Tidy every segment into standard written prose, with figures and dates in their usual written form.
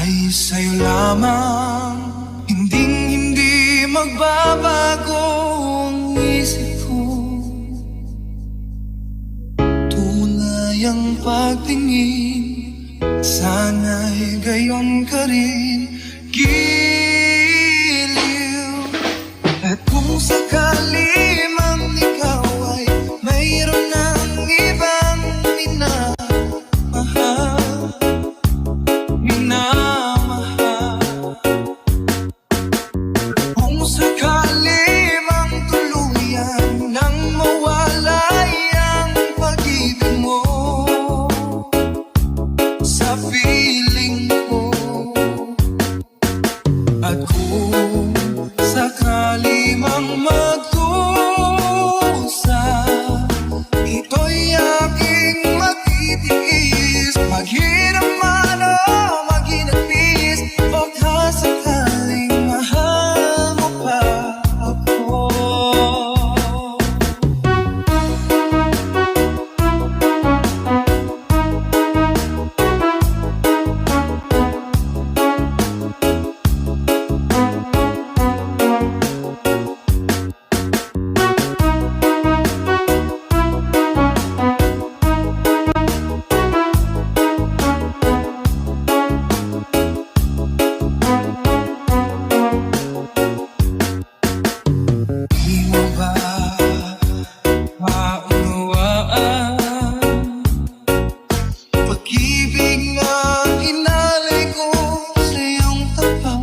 ay sa'yo lamang. Hinding-hindi magbabago ang isip ko. Tunay ang pagtingin, sana'y gayon ka rin. Giliw. At kung sakali mang ikaw ay mayroon ng ibang minamahal, kung sakali mang tuluyan nang mawalay ang pag-ibig mo sa piling ko. At kung sakali mang magdusa, ito'y aking matitiis. Maghirap man o maginagpis, baka sakaling mahal mo pa ako. Di mo ba maunawaan? Pag-ibig na inalay ko sa iyong tapat.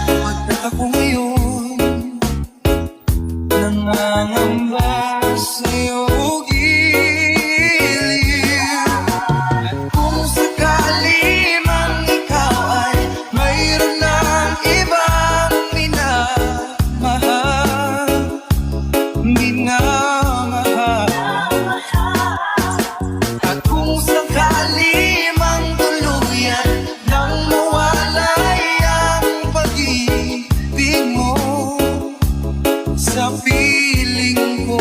Pagkat ako ngayon nangangamba sa iyong giliw. At kung sakali mang ikaw ay mayroon ng ibang minamahal, at kung sakali mang tuluyan nang mawalay ang pag-ibig mo sa piling ko.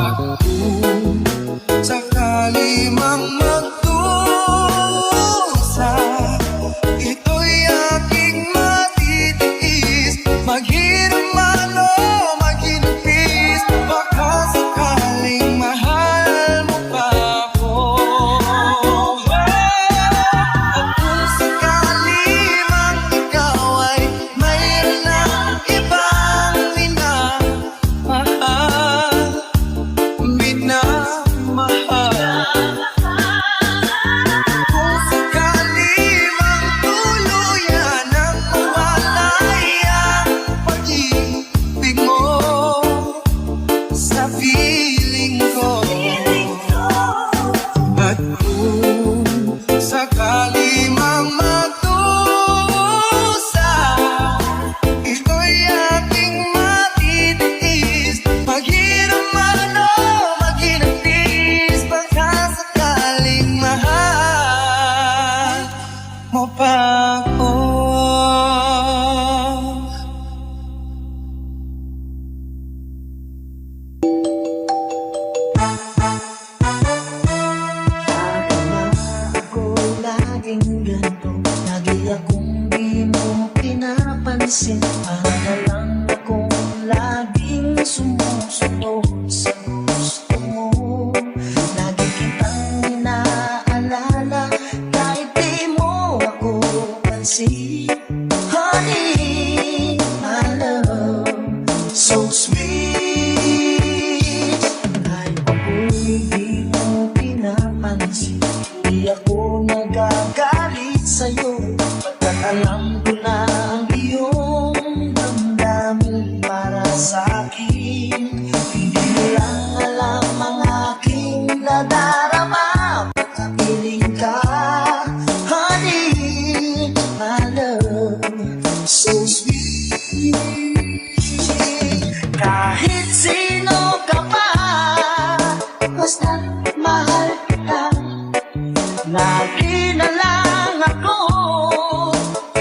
At kung sakali mang magdusa, ito'y aking matitiis. Maghirap man o maginagpis, baka sakaling mahal mo pa ako. At kung sakali mang ikaw ay mayroon ng ibang minamahal, kung sakali mang tuluyan ang mawalay ang pag-ibig mo sa piling ko. At kung sakali mang magdusa, ito'y aking matitiis. Maghirap man o maginagpis, baka sakaling mahal mo pa ako. Ako laging ganito, lagi akong di mo pinapansin. Para na lang akong laging sumusunod sa gusto mo. Lagi kitang inaalala kahit di mo ako pansin. Honey, my love, so sweet. Kahit ako'y di mo pinapansin, di ako nagagalit sa'yo. Pagkat alam ko na ang iyong damdamin para sa'kin. Hindi mo lang alam ang aking nadarama pagkapiling ka. Honey, my love, so sweet. Kahit sino ka pa, basta mahal kita. Lagi na lang ako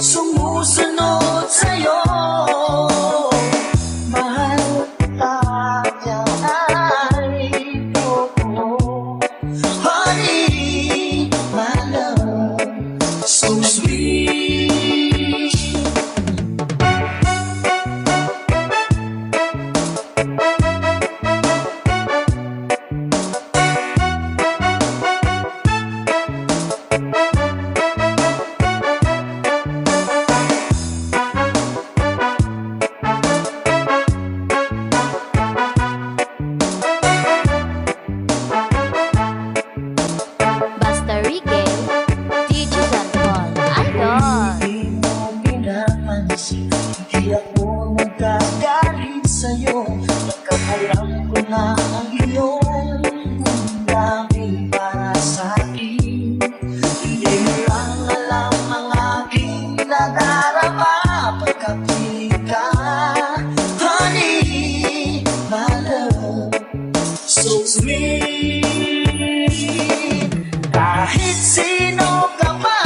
sumusunod sa'yo. Mahal kita, yan ay totoo. Honey, sweet. Kahit sino ka pa,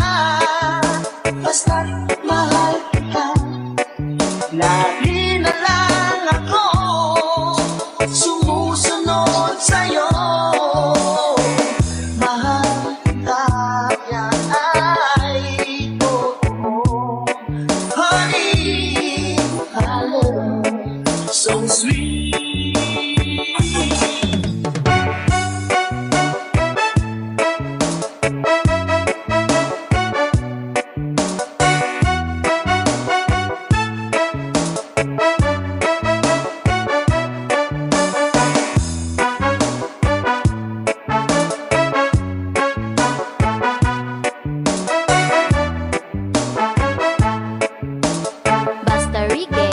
basta't mahal kita. Lagi na lang ako sumusunod sa'yo. Mahal kita, yan ay totoo. Honey, I love so sweet. Basta Rique,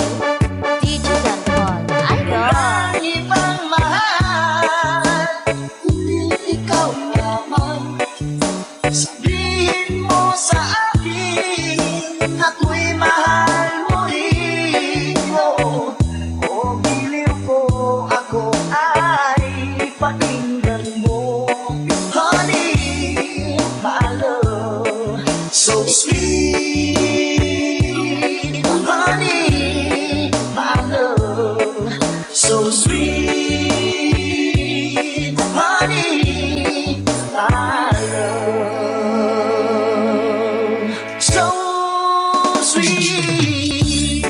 DJ Don Paul. Ayo! Ang ibang mahal, kundi ikaw lamang. Sabihin mo sa akin, ako'y mahal mo rin. O giliw ko, ako ay pakinggan mo. Honey, my love, so sweet. Honey, my love, so sweet. Honey, my love, so sweet.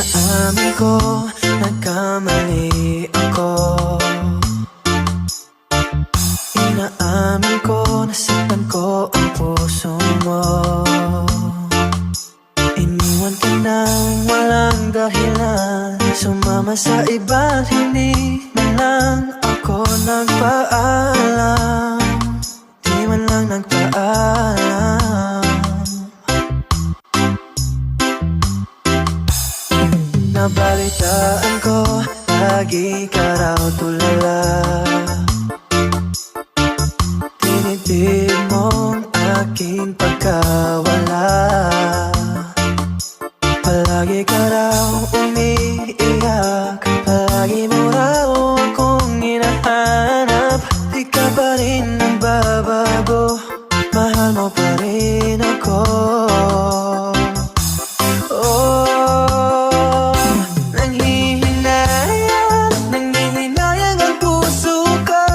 Inaamin ko, nagkamali ako. Inaamin ko, nasaktan ko ang puso mo. Iniwan ka nang walang dahilan, sumama sa iba't hindi man lang ako nagpaalam. Di man lang nagpaalam. Nabalitaan ko, lagi ka raw tulala. Tinitib mong aking pagkawala. Palagi ka raw umiiyak, palagi mo raw akong hinahanap. Di ka pa rin nagbabago, mahal mo pa rin ako. Oh, nanghihinayang ang puso ko.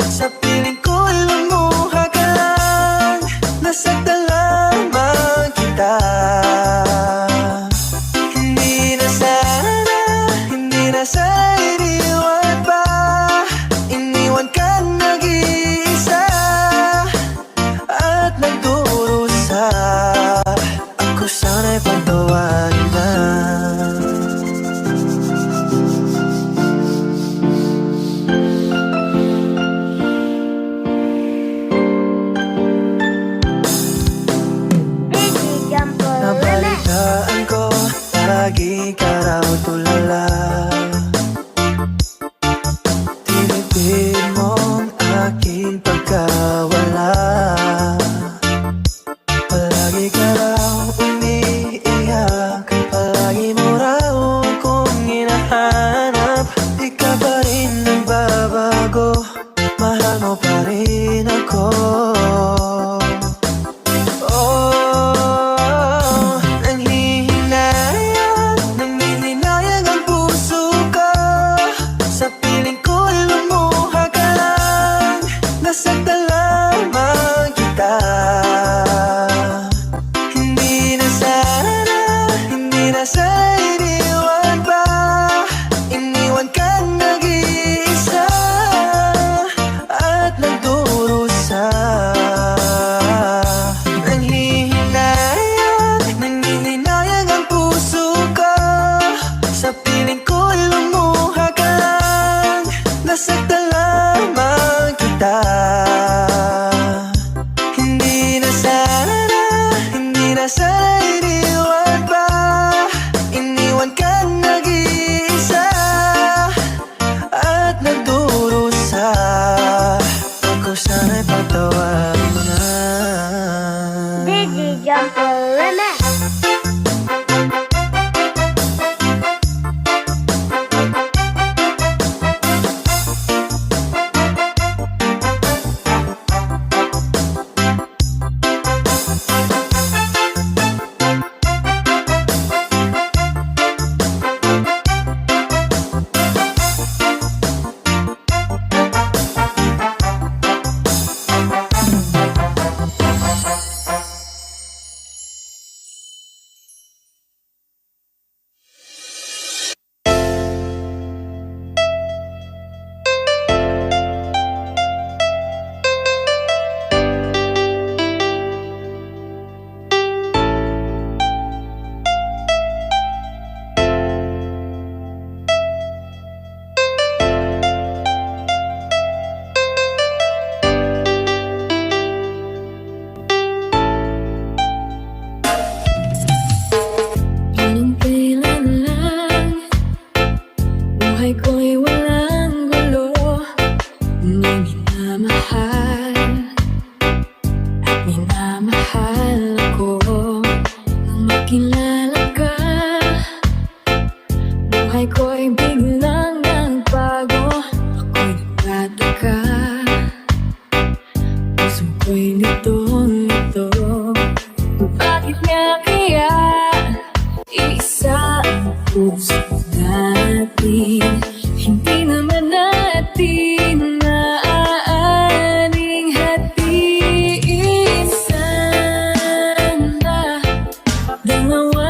Sa piling ko'y lumuha ka lang, nasaktan lamang kita. Hindi na sana iniwan pa. Iniwan ka nag-iisa at nagdurusa. Ako sana'y pagtawagin na. Nabalitaan ko, lagi ka raw tulala. Tinitib mong aking pagkawala. Palagi ka raw umiiyak, palagi mo raw akong hinahanap. Di ka pa rin nagbabago, mahal mo pa rin ako. Oh, nanghihinayang ang puso ko. Sa piling ko'y lumuha ka lang, nasaktan lamang kita. Hindi na sana iniwan pa. Iniwan ka nag-iisa at nagdurusa. Nanghihinayang ang puso ko. Sa piling ko'y lumuha ka lang, nasaktan lamang kita. Hindi na sana iniwan pa. Iniwan ka nag-iisa at nagdurusa. Ako sana'y pagtawagin mo na. DJ Jumper Remix. Dalawa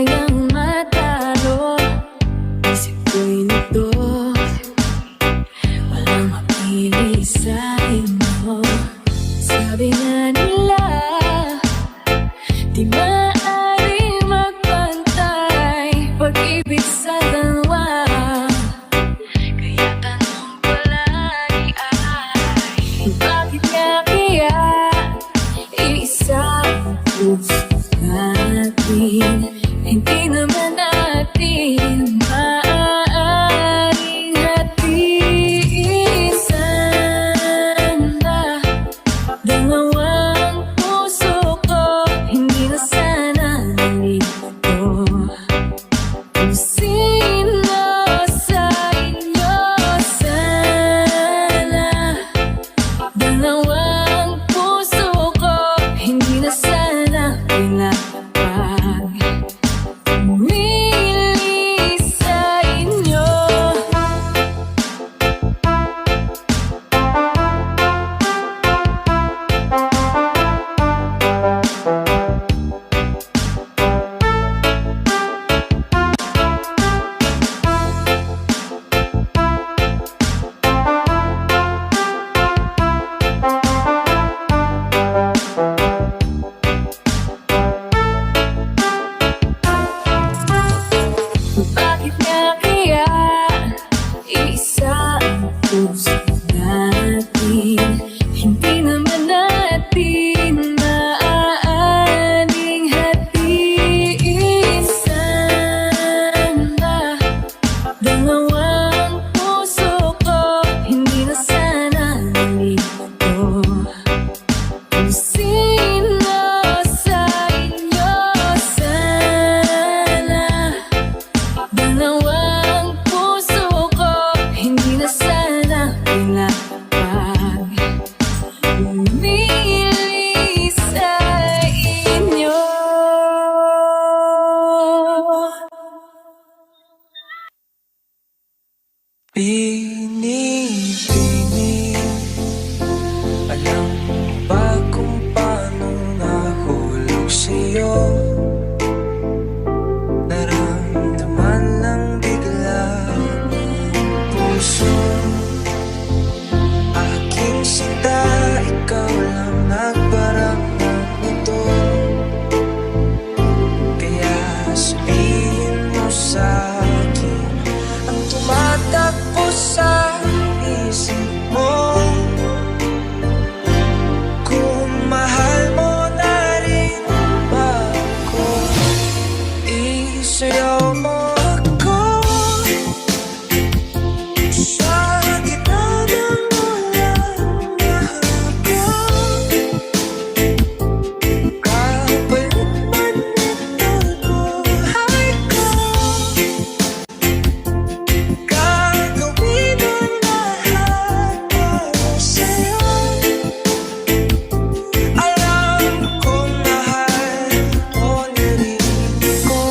kayang matalo. Isip ko'y nito, walang mapili sa inyo. Sabi nga nila, di maaaring magpantay pag-ibig sa dalawa. Kaya tanong ko lagi ay, bakit nga kaya iisa ang puso natin? Hindi naman natin maaaring hatiin. Sana dalawang puso ko, hindi na sana nalito. Kung sino sa inyo, sana dalawang puso ko, hindi na sana pinapag pumili sa inyo. Bakit nga kaya iisa ang puso natin? Hindi naman natin maaaring hatiin. Sana dalawang puso ko, hindi na sana nalito. Kung sino sa inyo, sana dalawang puso ko, hindi na sana pinapag pumili sa inyo. Bini-bini, alam mo ba kung paano nahulog sa'yo? Naramdaman lang bigla ng puso. Aking sinta, ikaw lang nagparamdam nito. Kaya sabihin mo sa'kin ang tumatakbo sa isip mo. Kung mahal mo na rin ba ako, isayaw mo ako sa gitna ng ulan na hapon. Kapalit man ito'y buhay ko, gagawin ang lahat para sa'yo. Alam kong mahal mo na rin ako.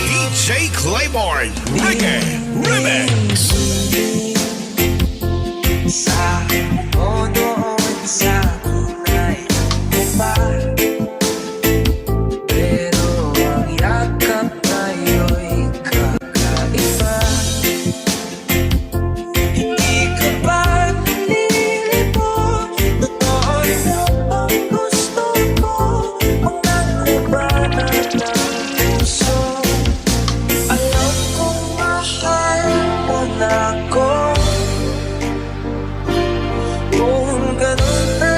DJ Claiborne, Reggae Remix. Sa mo noon sa tunay ba? Pero ang yakap ngayo'y kakaiba. Hindi ka ba nalilibot? Totoo na ang gusto ko, ang naglabanan ng puso. Alam kong mahal mo na ako. Kung ganun na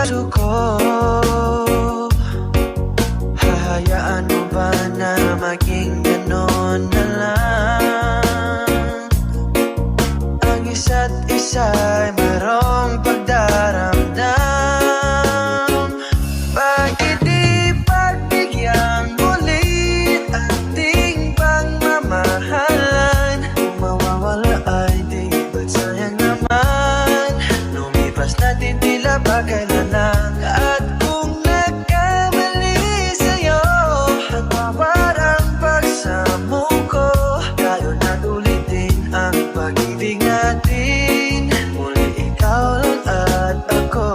puso ko. Hahayaan mo ba na maging ganon na lang? Ang isa't isa'y mayroong pagdaramdam. Bakit di pagbigyan muli ating pagmamahalan? Kung mawawala ay di ba't sayang naman? Lumipas natin tila ba kailan lang? At kung nagkamali sa'yo, nagwawar ang pagsamo ko. Tayo na't ulitin ang pag-ibig natin. Muli ikaw lang at ako.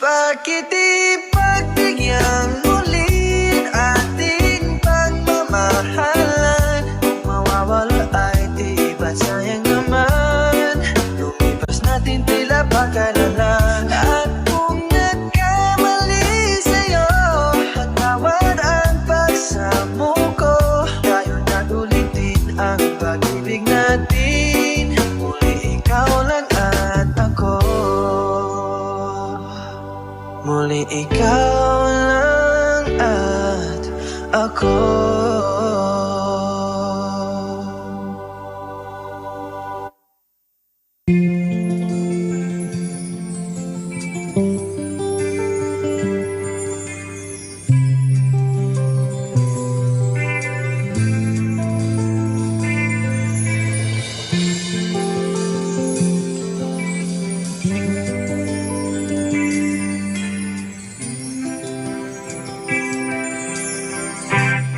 Bakit di pagbigyan ulit ating pagmamahalan? Kung mawawala ay di ba't sayang naman? Lumipas natin tila ba kailan lang? At kung nagkamali sa'yo, patawad ang pagsamo ko. Tayo na't ulitin ang pag-ibig natin. Muli ikaw lang at ako. Muli ikaw lang at ako.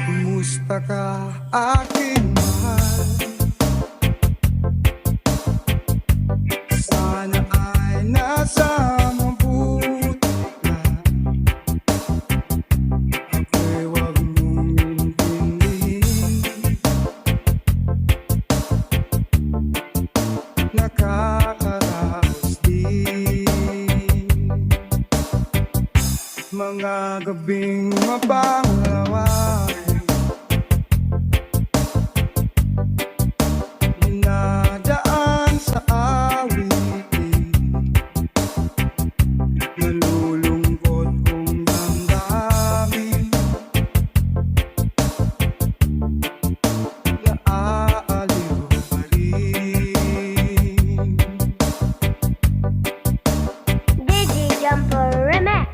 Kumusta ka, aking mahal? Sana ay nasa mabuti ka. Ako'y huwag mong intindihin. Nakakaraos din mga gabing mapanglawan. Dinadaan sa awitin, nalulungkot kong damdamin, naaaliw pa rin. DJ Jumper Remix.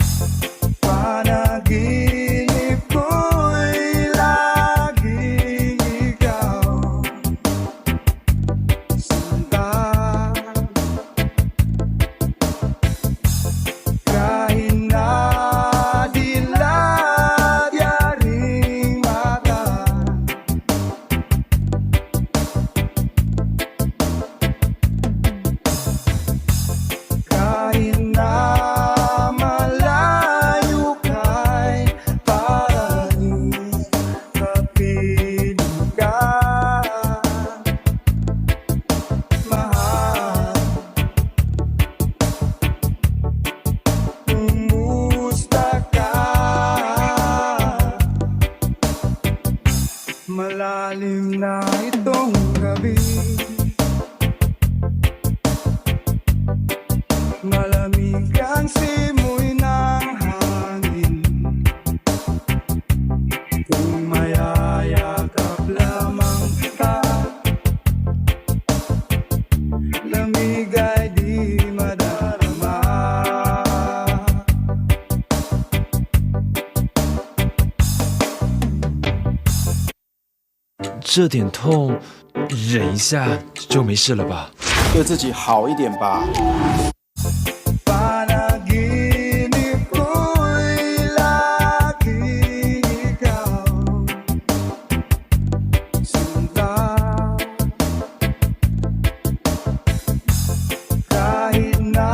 Panaginip ko'y laging ikaw, sinta. Kahit na dilat yaring mata, kahit na malayo ka'y parang kapiling ka, mahal. Kumusta ka? Malalim na itong gabi, malamig ang simoy ng hangin. Kung mayayakap lamang kita, lamig ay di madarama. 这点痛，忍一下就没事了吧？对自己好一点吧。 Panaginip ko'y laging ikaw, sinta. Kahit na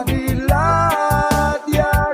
dilat yan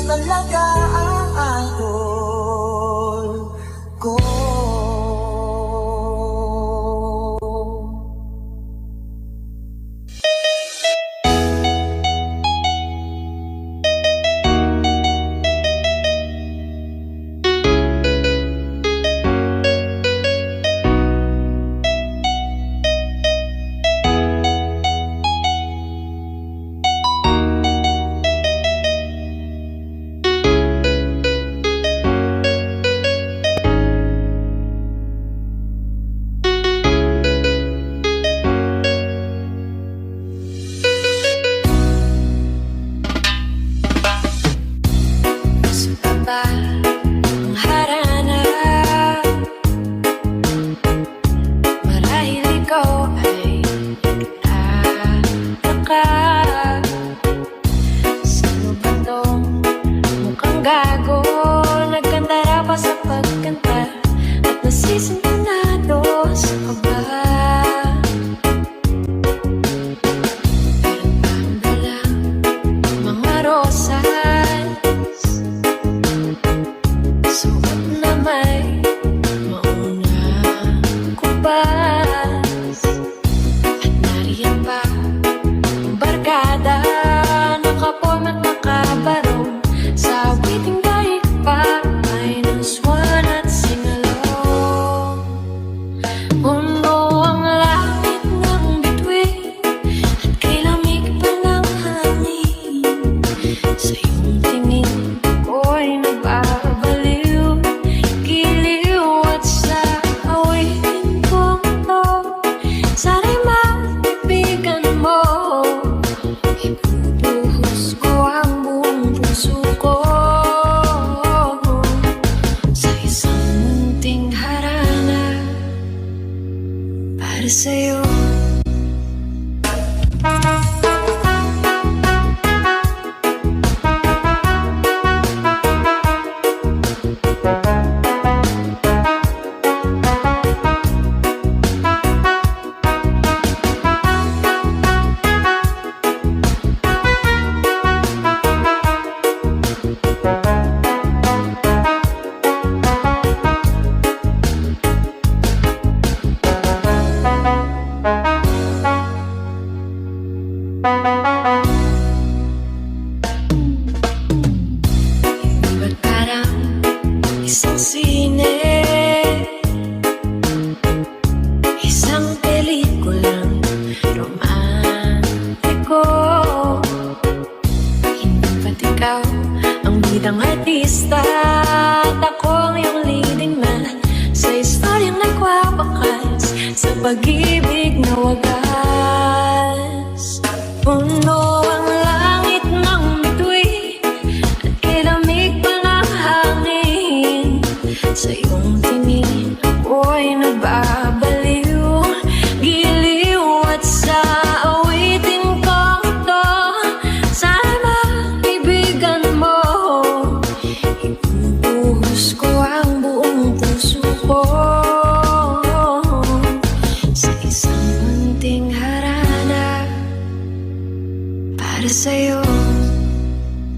talaga ang idol ko. Gusto ka ba ang harana? Marahil ikaw ay nagtataka. Sino ba tong mukhang gago? Nagkantara pa sa pagkanta at nasisintonado sa kaba. Meron bang dalang mga rosas? Suot na may maunang kubas. At nariyan pa ang barkada, nakaporm at nakabarong sa awiting daig pa. Minus one at singalong. Mundo ang langit ng bituin at kay lamig pa ng hangin. Sa iyong tingin ko'y nagbabaliw, giliw at sa awitin kong to. Sana'y maibigan mo, ibubuhos ko ang buong puso ko sa isang munting harana para sa'yo. Ba't parang isang sine, isang pelikulang romantiko? Hindi ba't ikaw ang bidang artista at ako ang iyong leading man sa istoryang nagwawakas sa pag-ibig na wagas? Puno ang langit ng bituin at kay lamig pa ng hangin. Sa iyong tingin ako'y nagbabaliw, giliw at sa awitin kong to. Sana maibigan mo, ibubuhos ko ang buong puso ko sa isang munting harana para sa'yo.